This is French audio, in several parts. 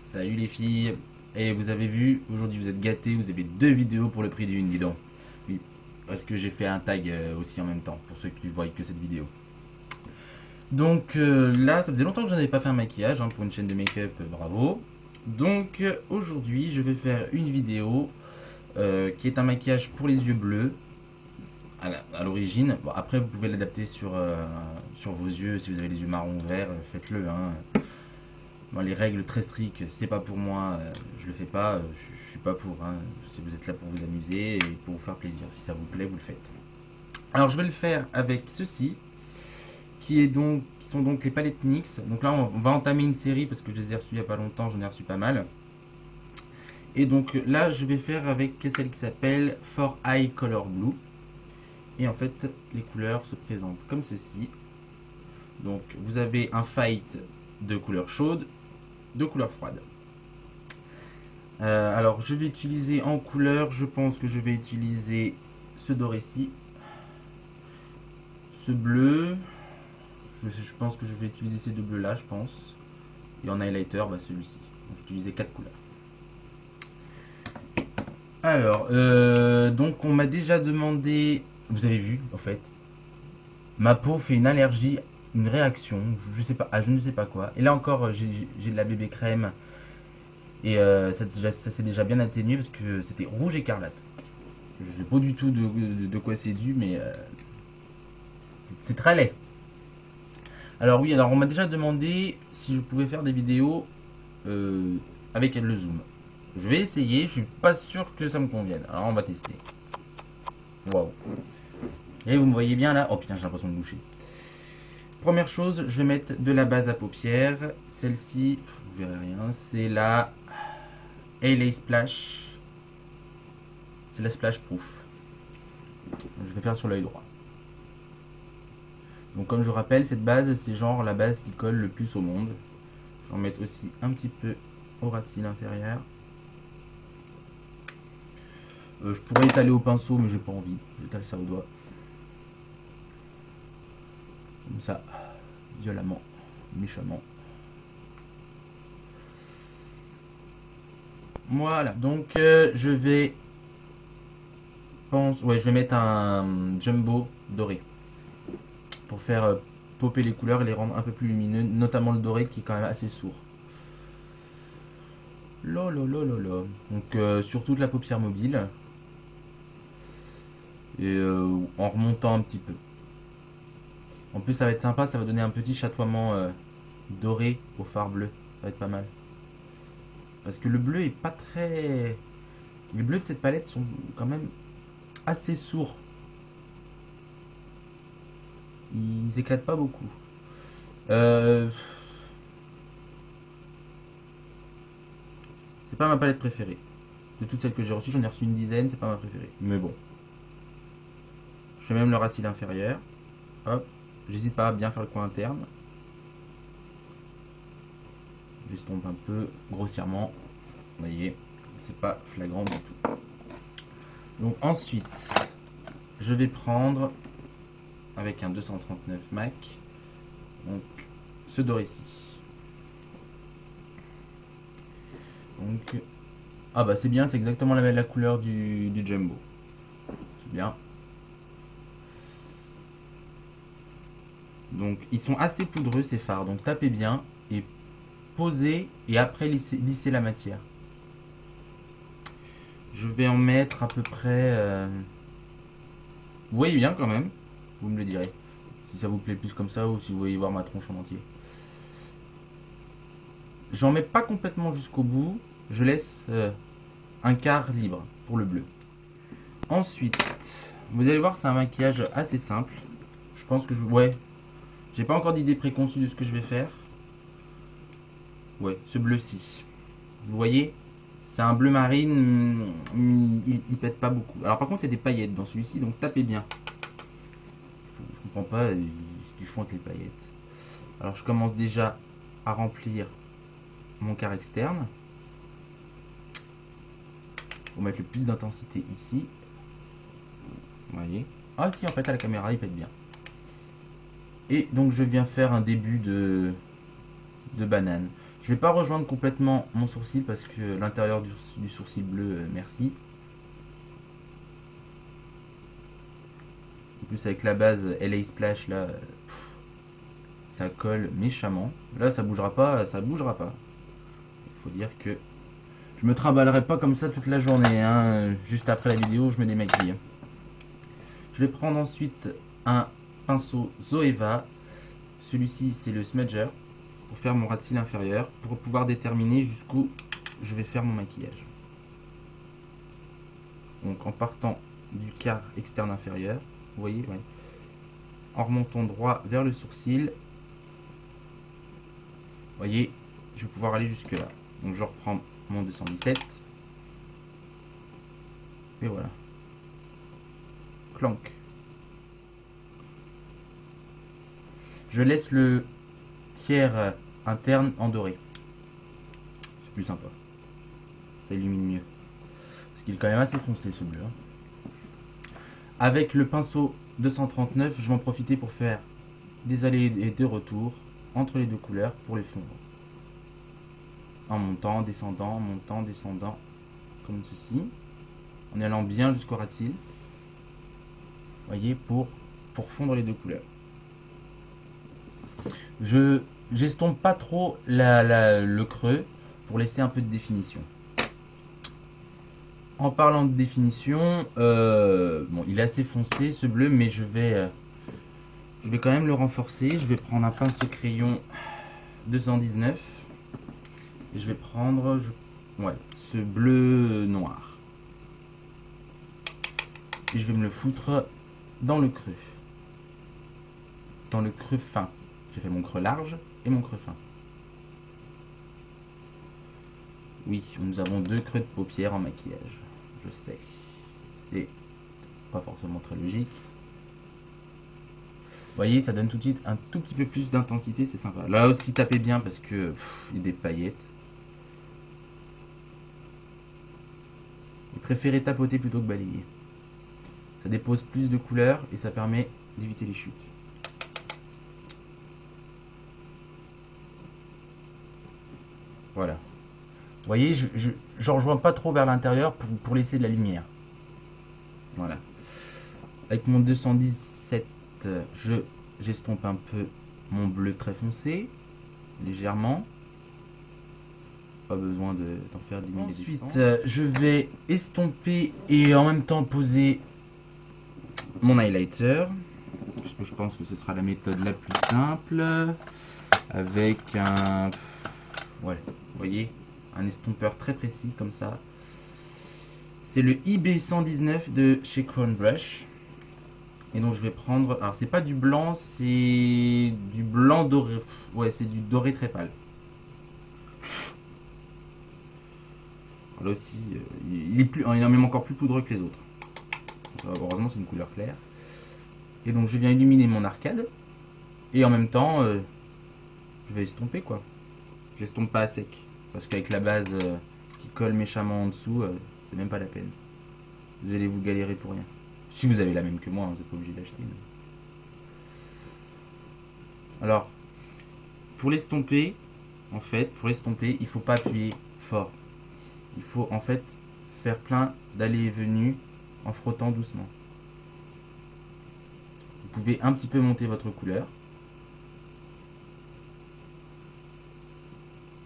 Salut les filles. Et vous avez vu, aujourd'hui vous êtes gâtés, vous avez deux vidéos pour le prix d'une, dis donc. Oui, parce que j'ai fait un tag aussi en même temps, pour ceux qui voient que cette vidéo. Donc là, ça faisait longtemps que je n'avais pas fait un maquillage, pour une chaîne de make-up, bravo. Donc aujourd'hui, je vais faire une vidéo qui est un maquillage pour les yeux bleus, à l'origine. Bon, après, vous pouvez l'adapter sur vos yeux, si vous avez les yeux marron ou vert, faites-le. Bon, les règles très strictes, c'est pas pour moi, je le fais pas, je suis pas pour. Si vous êtes là pour vous amuser et pour vous faire plaisir, si ça vous plaît, vous le faites. Alors je vais le faire avec ceci, qui sont donc les palettes NYX. Donc là, on va entamer une série parce que je les ai reçus il y a pas longtemps, j'en ai reçu pas mal. Et donc là, je vais faire avec celle qui s'appelle For Eye Color Blue. Et en fait, les couleurs se présentent comme ceci. Donc vous avez un fight de couleur chaude, de couleur froide. Alors je vais utiliser en couleur, je pense que je vais utiliser ce doré-ci, ce bleu, je pense que je vais utiliser ces deux bleus là, je pense, et en highlighter, celui-ci. Donc, j'ai utilisé 4 couleurs. Alors, donc on m'a déjà demandé, vous avez vu en fait, ma peau fait une allergie, une réaction, je sais pas, je ne sais pas quoi. Et là encore, j'ai de la bébé crème, et ça s'est déjà bien atténué parce que c'était rouge écarlate. Je sais pas du tout de quoi c'est dû, mais c'est très laid. Alors oui, alors on m'a déjà demandé si je pouvais faire des vidéos avec le zoom. Je vais essayer, je suis pas sûr que ça me convienne. Alors on va tester. Waouh. Et vous me voyez bien là. Oh putain, j'ai l'impression de boucher. Première chose, je vais mettre de la base à paupières. Celle-ci, vous verrez rien, c'est la LA Splash. C'est la Splash Proof. Je vais faire sur l'œil droit. Donc comme je vous rappelle, cette base, c'est genre la base qui colle le plus au monde. Je vais en mettre aussi un petit peu au ras de cils inférieur. Je pourrais étaler au pinceau, mais j'ai pas envie. J'étale ça au doigt. Comme ça, violemment, méchamment. Voilà, donc je vais je vais mettre un jumbo doré pour faire popper les couleurs et les rendre un peu plus lumineux, notamment le doré qui est quand même assez sourd. Lololololo. Donc sur toute la paupière mobile et en remontant un petit peu. En plus, ça va être sympa, ça va donner un petit chatoiement doré au fard bleu. Ça va être pas mal. Parce que le bleu est pas très. Les bleus de cette palette sont quand même assez sourds. Ils éclatent pas beaucoup. Euh, c'est pas ma palette préférée. De toutes celles que j'ai reçues, j'en ai reçu une dizaine, c'est pas ma préférée. Mais bon. Je fais même le ras cils inférieur. Hop. J'hésite pas à bien faire le coin interne. J'estompe un peu grossièrement. Vous voyez, c'est pas flagrant du tout. Donc ensuite, je vais prendre avec un 239 MAC, donc ce doré-ci. Donc, ah bah c'est bien, c'est exactement la couleur du jumbo. C'est bien. Donc ils sont assez poudreux ces fards, donc tapez bien et posez et après lissez la matière. Je vais en mettre à peu près. Vous voyez bien quand même, vous me le direz. Si ça vous plaît plus comme ça ou si vous voulez voir ma tronche en entier. J'en mets pas complètement jusqu'au bout, je laisse un quart libre pour le bleu. Ensuite, vous allez voir, c'est un maquillage assez simple. Je pense que ouais, j'ai pas encore d'idée préconçue de ce que je vais faire. Ouais, ce bleu-ci. Vous voyez, c'est un bleu marine, il pète pas beaucoup. Alors par contre, il y a des paillettes dans celui-ci, donc tapez bien. Je comprends pas du fond avec les paillettes. Alors je commence déjà à remplir mon quart externe. Pour mettre le plus d'intensité ici. Vous voyez. Ah si, en fait à la caméra il pète bien. Et donc je viens faire un début de banane. Je vais pas rejoindre complètement mon sourcil parce que l'intérieur du sourcil bleu, merci. En plus avec la base LA Splash là, ça colle méchamment. Là ça bougera pas, ça bougera pas. Il faut dire que je me trimballerai pas comme ça toute la journée. Hein. Juste après la vidéo, je me démaquille. Je vais prendre ensuite un pinceau Zoeva. Celui-ci c'est le smudger pour faire mon ras de cils inférieur, pour pouvoir déterminer jusqu'où je vais faire mon maquillage. Donc en partant du quart externe inférieur, vous voyez, ouais. En remontant droit vers le sourcil, vous voyez, je vais pouvoir aller jusque là. Donc je reprends mon 217 et voilà. Clank. Je laisse le tiers interne en doré. C'est plus sympa. Ça illumine mieux. Parce qu'il est quand même assez foncé ce bleu. Hein. Avec le pinceau 239, je vais en profiter pour faire des allées et des retours entre les deux couleurs pour les fondre. En montant, descendant, montant, descendant, comme ceci. En allant bien jusqu'au ras de cils. Vous voyez, pour fondre les deux couleurs. Je j'estompe pas trop le creux pour laisser un peu de définition. En parlant de définition, bon, il est assez foncé ce bleu, mais je vais quand même le renforcer. Je vais prendre un pinceau crayon 219 et je vais prendre ce bleu noir. Et je vais me le foutre dans le creux. Dans le creux fin. J'ai fait mon creux large et mon creux fin. Oui, nous avons deux creux de paupières en maquillage. Je sais. C'est pas forcément très logique. Vous voyez, ça donne tout de suite un tout petit peu plus d'intensité, c'est sympa. Là aussi, tapez bien parce que il y a des paillettes. Et préférez tapoter plutôt que balayer. Ça dépose plus de couleurs et ça permet d'éviter les chutes. Voilà. Vous voyez, je rejoins pas trop vers l'intérieur pour laisser de la lumière. Voilà. Avec mon 217, j'estompe un peu mon bleu très foncé, légèrement. Pas besoin d'en faire 10 000. Ensuite, je vais estomper et en même temps poser mon highlighter. Je pense que ce sera la méthode la plus simple. Avec un... Ouais, vous voyez, un estompeur très précis comme ça. C'est le IB119 de chez Crown Brush. Et donc je vais prendre... Alors c'est pas du blanc, c'est du blanc doré. Ouais, c'est du doré très pâle. Là aussi, il est même encore plus poudreux que les autres. Heureusement c'est une couleur claire. Et donc je viens illuminer mon arcade. Et en même temps, je vais estomper quoi. Je l'estompe pas à sec. Parce qu'avec la base qui colle méchamment en dessous, c'est même pas la peine. Vous allez vous galérer pour rien. Si vous avez la même que moi, vous n'êtes pas obligé d'acheter. Mais... Alors, pour l'estomper, en fait, il faut pas appuyer fort. Il faut en fait faire plein d'allées et venues en frottant doucement. Vous pouvez un petit peu monter votre couleur.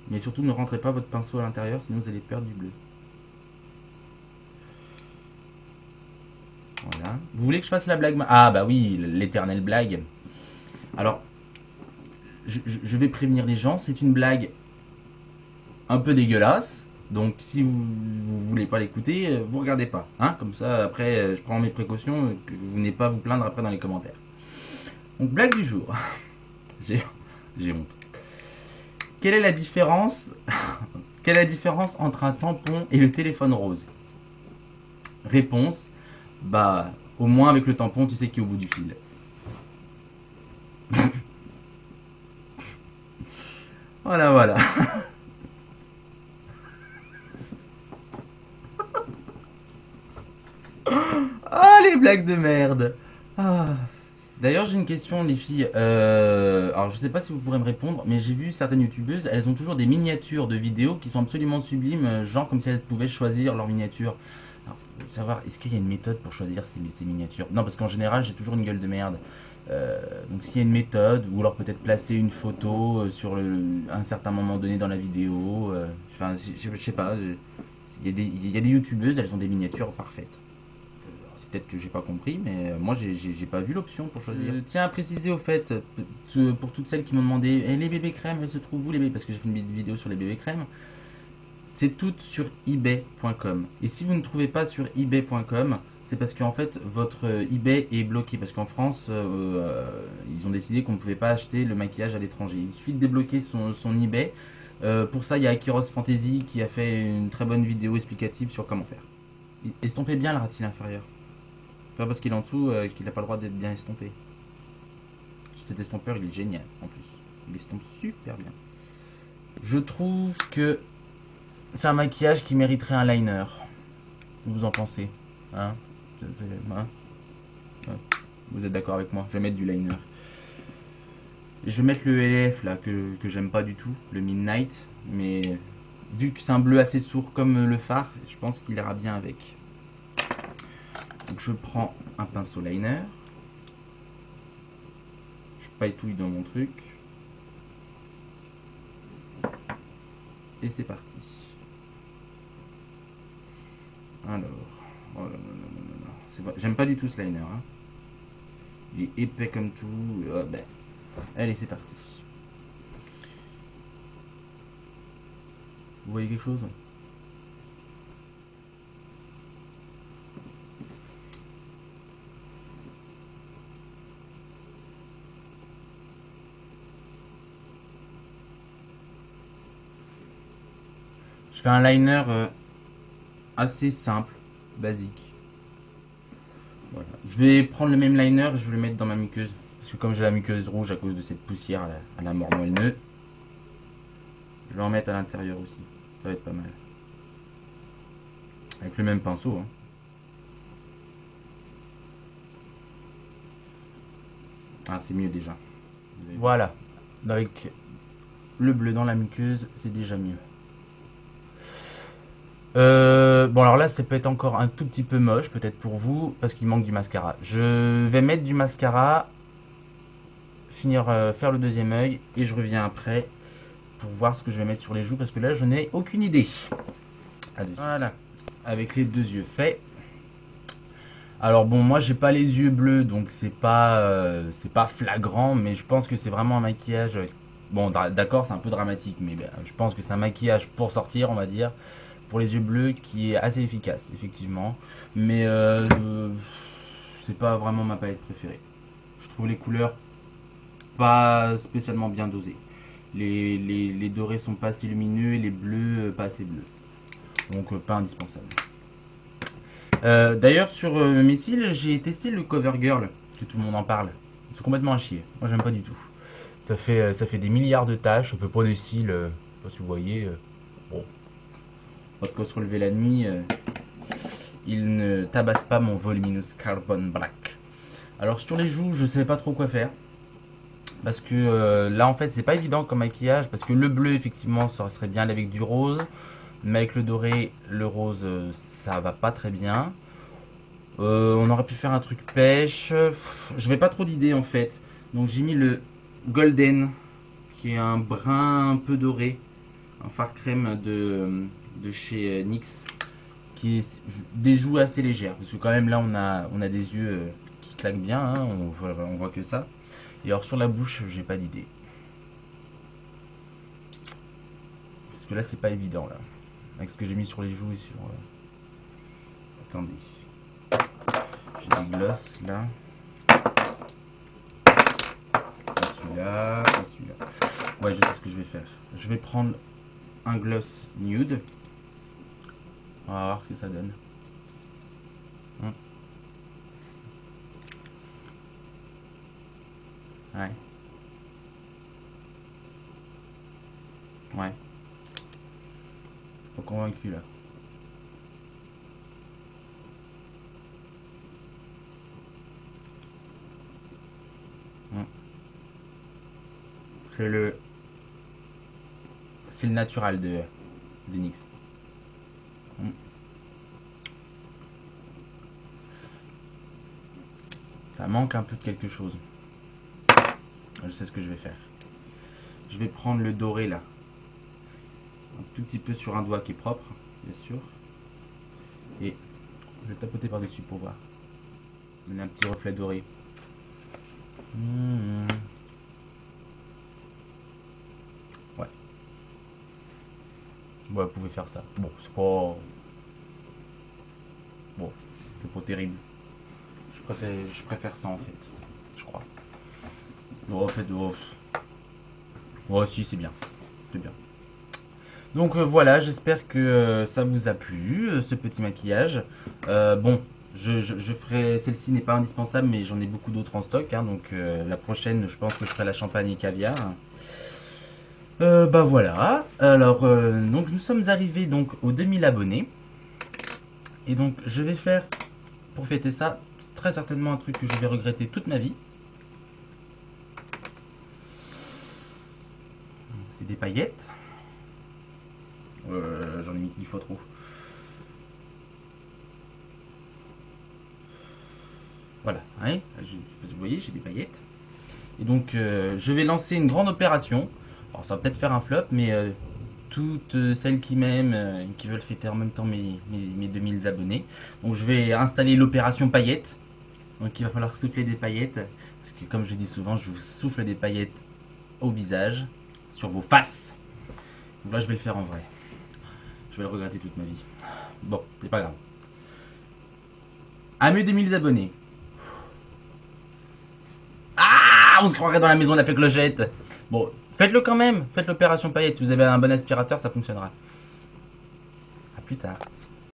Mais surtout ne rentrez pas votre pinceau à l'intérieur, sinon vous allez perdre du bleu. Voilà. Vous voulez que je fasse la blague? Ah bah oui, l'éternelle blague. Alors, je vais prévenir les gens, c'est une blague un peu dégueulasse. Donc si vous voulez pas l'écouter, vous regardez pas. Hein, comme ça, après, je prends mes précautions, que vous n'ayez pas à vous plaindre après dans les commentaires. Donc, blague du jour. J'ai honte. Quelle est la différence entre un tampon et le téléphone rose? Réponse, bah, au moins avec le tampon, tu sais qui est au bout du fil. Voilà, voilà. Ah, les blagues de merde. Ah, D'ailleurs, j'ai une question, les filles. Alors, je sais pas si vous pourrez me répondre, mais j'ai vu certaines youtubeuses, elles ont toujours des miniatures de vidéos qui sont absolument sublimes, genre comme si elles pouvaient choisir leur miniature. Alors, je veux savoir, est-ce qu'il y a une méthode pour choisir ces miniatures? Non, parce qu'en général, j'ai toujours une gueule de merde. Donc, s'il y a une méthode, ou alors peut-être placer une photo sur un certain moment donné dans la vidéo. Enfin, je sais pas. Il y a des youtubeuses, elles ont des miniatures parfaites. C'est peut-être que j'ai pas compris, mais moi j'ai pas vu l'option pour choisir. Je tiens à préciser au fait, pour toutes celles qui m'ont demandé les bébés crèmes, elles se trouvent où les bébés? Parce que j'ai fait une vidéo sur les bébés crèmes. C'est tout sur ebay.com. Et si vous ne trouvez pas sur ebay.com, c'est parce qu'en fait votre eBay est bloqué. Parce qu'en France, ils ont décidé qu'on ne pouvait pas acheter le maquillage à l'étranger. Il suffit de débloquer son eBay. Pour ça, il y a Akiros Fantasy qui a fait une très bonne vidéo explicative sur comment faire. Estompez bien le ratil inférieur. Pas parce qu'il est en dessous qu'il n'a pas le droit d'être bien estompé. Cet estompeur, il est génial en plus. Il estompe super bien. Je trouve que c'est un maquillage qui mériterait un liner. Vous en pensez? Hein? Hein? Vous êtes d'accord avec moi? Je vais mettre du liner. Et je vais mettre le LF là que j'aime pas du tout, le Midnight. Mais vu que c'est un bleu assez sourd comme le phare, je pense qu'il ira bien avec. Donc je prends un pinceau liner. Je paille-touille dans mon truc. Et c'est parti. Alors. Oh là là là là là. J'aime pas du tout ce liner. Hein. Il est épais comme tout. Oh, ben. Allez, c'est parti. Vous voyez quelque chose? Je fais un liner assez simple, basique. Voilà. Je vais prendre le même liner et je vais le mettre dans ma muqueuse. Parce que comme j'ai la muqueuse rouge à cause de cette poussière à la mort moelle-neu, je vais en mettre à l'intérieur aussi. Ça va être pas mal. Avec le même pinceau. Hein. Ah, c'est mieux déjà. Voilà. Avec le bleu dans la muqueuse, c'est déjà mieux. Bon alors là ça peut être encore un tout petit peu moche peut-être pour vous parce qu'il manque du mascara. Je vais mettre du mascara, finir faire le deuxième œil et je reviens après pour voir ce que je vais mettre sur les joues parce que là je n'ai aucune idée. Voilà, avec les deux yeux faits. Alors bon moi j'ai pas les yeux bleus donc c'est pas flagrant mais je pense que c'est vraiment un maquillage. Bon d'accord c'est un peu dramatique mais je pense que c'est un maquillage pour sortir on va dire. Pour les yeux bleus qui est assez efficace effectivement mais c'est pas vraiment ma palette préférée. Je trouve les couleurs pas spécialement bien dosées. Les dorés sont pas assez lumineux et les bleus pas assez bleus, donc pas indispensable. D'ailleurs sur mes cils j'ai testé le CoverGirl que tout le monde en parle. C'est complètement à chier, moi j'aime pas du tout. Ça fait des milliards de taches, ça fait pas des cils, je sais pas si vous voyez. Bon, pas de quoi se relever la nuit. Il ne tabasse pas mon Voluminous Carbon Black. Alors sur les joues, je sais pas trop quoi faire. Parce que là en fait c'est pas évident comme maquillage. Parce que le bleu effectivement ça serait bien avec du rose. Mais avec le doré, le rose ça va pas très bien. On aurait pu faire un truc pêche. Je n'avais pas trop d'idées en fait. Donc j'ai mis le Golden. Qui est un brun un peu doré. Un fard crème de chez NYX. Qui est des joues assez légères. Parce que quand même là on a des yeux qui claquent bien. Hein, on voit que ça. Et alors sur la bouche j'ai pas d'idée. Parce que là c'est pas évident là. Avec ce que j'ai mis sur les joues et sur... Attendez. J'ai des glosses là. Pas celui-là, pas celui-là. Ouais je sais ce que je vais faire. Je vais prendre un gloss nude. On va voir ce que ça donne. Ouais. Ouais. Pas convaincu là. C'est le natural de d'Enix. Ça manque un peu de quelque chose. Je sais ce que je vais faire. Je vais prendre le doré là. Un tout petit peu sur un doigt qui est propre, bien sûr. Et je vais tapoter par-dessus pour voir. Donner un petit reflet doré. Ouais. Ouais, vous pouvez faire ça. Bon, c'est pas... Bon, c'est pas terrible. Je préfère ça en fait. Je crois. Bon, en fait, si, c'est bien. C'est bien. Donc voilà, j'espère que ça vous a plu, ce petit maquillage. Bon, je ferai... Celle-ci n'est pas indispensable, mais j'en ai beaucoup d'autres en stock. Hein, donc la prochaine, je pense que je ferai la champagne et caviar. Bah voilà. Alors, donc nous sommes arrivés donc aux 2000 abonnés. Et donc, je vais faire, pour fêter ça, très certainement un truc que je vais regretter toute ma vie. C'est des paillettes. J'en ai mis 10 fois trop. Voilà, hein, vous voyez, j'ai des paillettes. Et donc, je vais lancer une grande opération. Alors, ça va peut-être faire un flop, mais toutes celles qui m'aiment, qui veulent fêter en même temps mes 2000 abonnés. Donc, je vais installer l'opération paillettes. Donc, il va falloir souffler des paillettes. Parce que, comme je dis souvent, je vous souffle des paillettes au visage, sur vos faces. Donc là, je vais le faire en vrai. Je vais le regretter toute ma vie. Bon, c'est pas grave. À mes 2000 abonnés. Ah, on se croirait dans la maison de la fée clochette. Bon, faites-le quand même. Faites l'opération paillettes. Si vous avez un bon aspirateur, ça fonctionnera. À plus tard.